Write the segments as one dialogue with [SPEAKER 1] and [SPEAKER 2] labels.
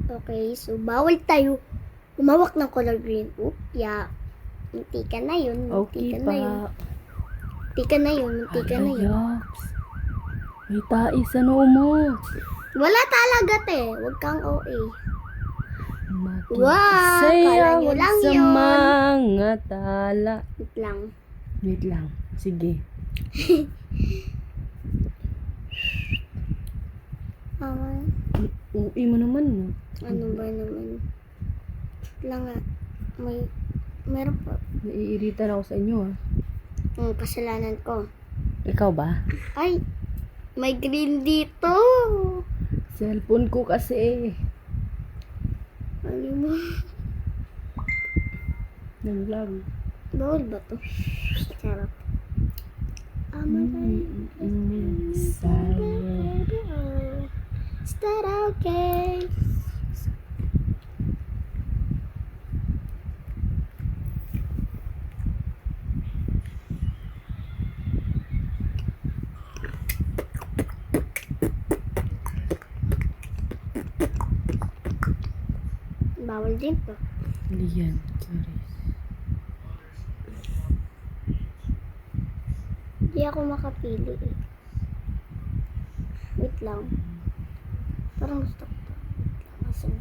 [SPEAKER 1] Okay, so bawal tayo umawak ng color green. Yeah. Munti ka na yun.
[SPEAKER 2] Okay pa.
[SPEAKER 1] Munti ka na yun.
[SPEAKER 2] Ayaks. May tae sa noo mo.
[SPEAKER 1] Wala talaga, te. Huwag kang OA. Wow,
[SPEAKER 2] Sayaw
[SPEAKER 1] kala nyo lang
[SPEAKER 2] sa
[SPEAKER 1] yun.
[SPEAKER 2] mga tala.
[SPEAKER 1] Wait lang.
[SPEAKER 2] Wait lang. Sige. Uwi mo naman, no?
[SPEAKER 1] Ano ba naman? Wait lang nga. Meron pa.
[SPEAKER 2] Naiiritan ako sa inyo, ha?
[SPEAKER 1] Kasalanan ko.
[SPEAKER 2] Ikaw ba?
[SPEAKER 1] Ay, may green dito.
[SPEAKER 2] Cellphone ko kasi.
[SPEAKER 1] Ano mo?
[SPEAKER 2] Nag-vlog.
[SPEAKER 1] Bawal ba to? Sarap. Is that okay? Bawal din to.
[SPEAKER 2] Hindi yan. Sorry.
[SPEAKER 1] Hindi ako makapili eh. Wait lang. Parang gusto ko to. Asan?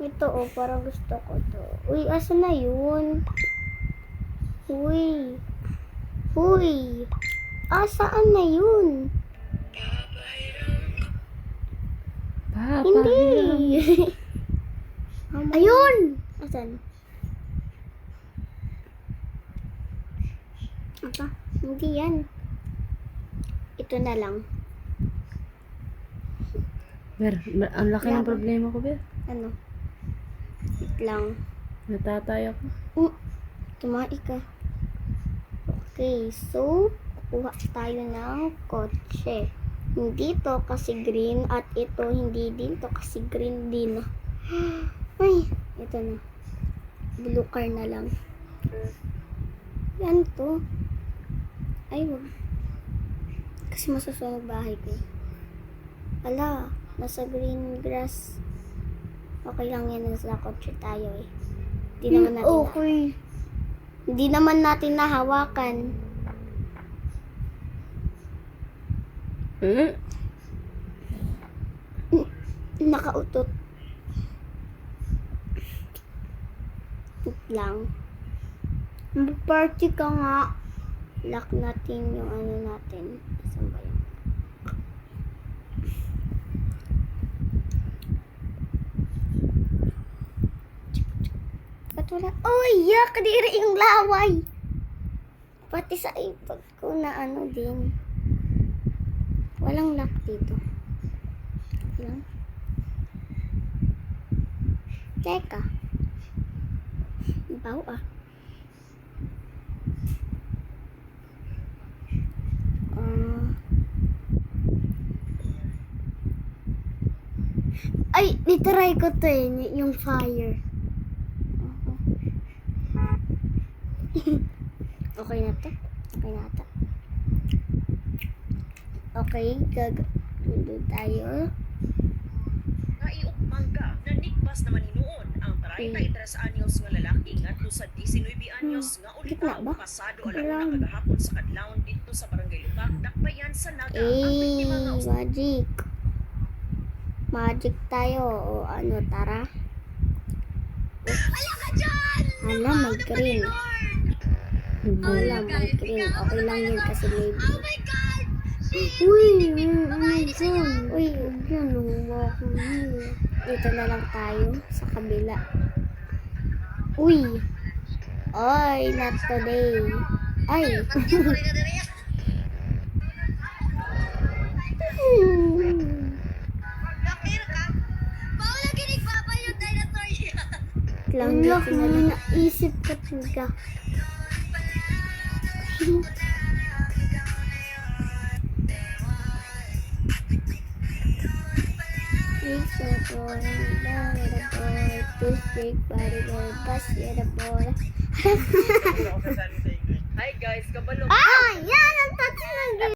[SPEAKER 1] Ito oh, parang gusto ko to. Uy, asan na yun? Uy. Uy. Saan na yun? Hindi. Ayun! Asan? Apa? Hindi yan. Ito na lang.
[SPEAKER 2] Ber, ang laki ng problema ko, Ber.
[SPEAKER 1] Ano? Wait lang.
[SPEAKER 2] Natatay ako.
[SPEAKER 1] Tumai ka. Okay, so kukuha tayo ng kotse. Hindi to kasi green at ito hindi din to kasi green din. Ay, ito na. Blue car na lang. Yan to. Ay, wag. Kasi masusunog bahay ko. Ala, nasa green grass. Okay lang yan, nasa kotse tayo eh. Hindi naman natin hindi naman natin nahawakan. Nakautot. Lang. Party ka nga. Lock natin yung ano natin. Saan ba yun? Patula. Oh, yak! Kadiri yung laway. Pati sa ipag ko na ano din. Walang lock dito. Walang. Teka. Baw ah. Ay, nitry ko to eh, yung fire. Okay na to? Okay na to. Okay, gagawin tayo.
[SPEAKER 3] Naiukmangga na nikpas naman hinuon ang 33 anyos nga lalaki ngadto sa 19 anyos nga ulikaw pasado alauna kagahapon sa kadlawon dito sa barangay Lubak, Dakbayan sa Naga. Ang biktima nga
[SPEAKER 1] Magic tayo o ano, tara.
[SPEAKER 3] Ala ka dyan!
[SPEAKER 1] Hala, may green. Hala, may green. Okay lang yun kasi maybe.
[SPEAKER 3] Oh my God!
[SPEAKER 1] Uy, dyan. Uy, dyan. Dito na lang tayo sa kabila. Uy. Oy, not today. Ay. Lang natin na naisip ko talaga. It's a boy, too big body boy, bus the boy.
[SPEAKER 3] Hi guys, kabalo.
[SPEAKER 1] Ah, yan ang tatlo ng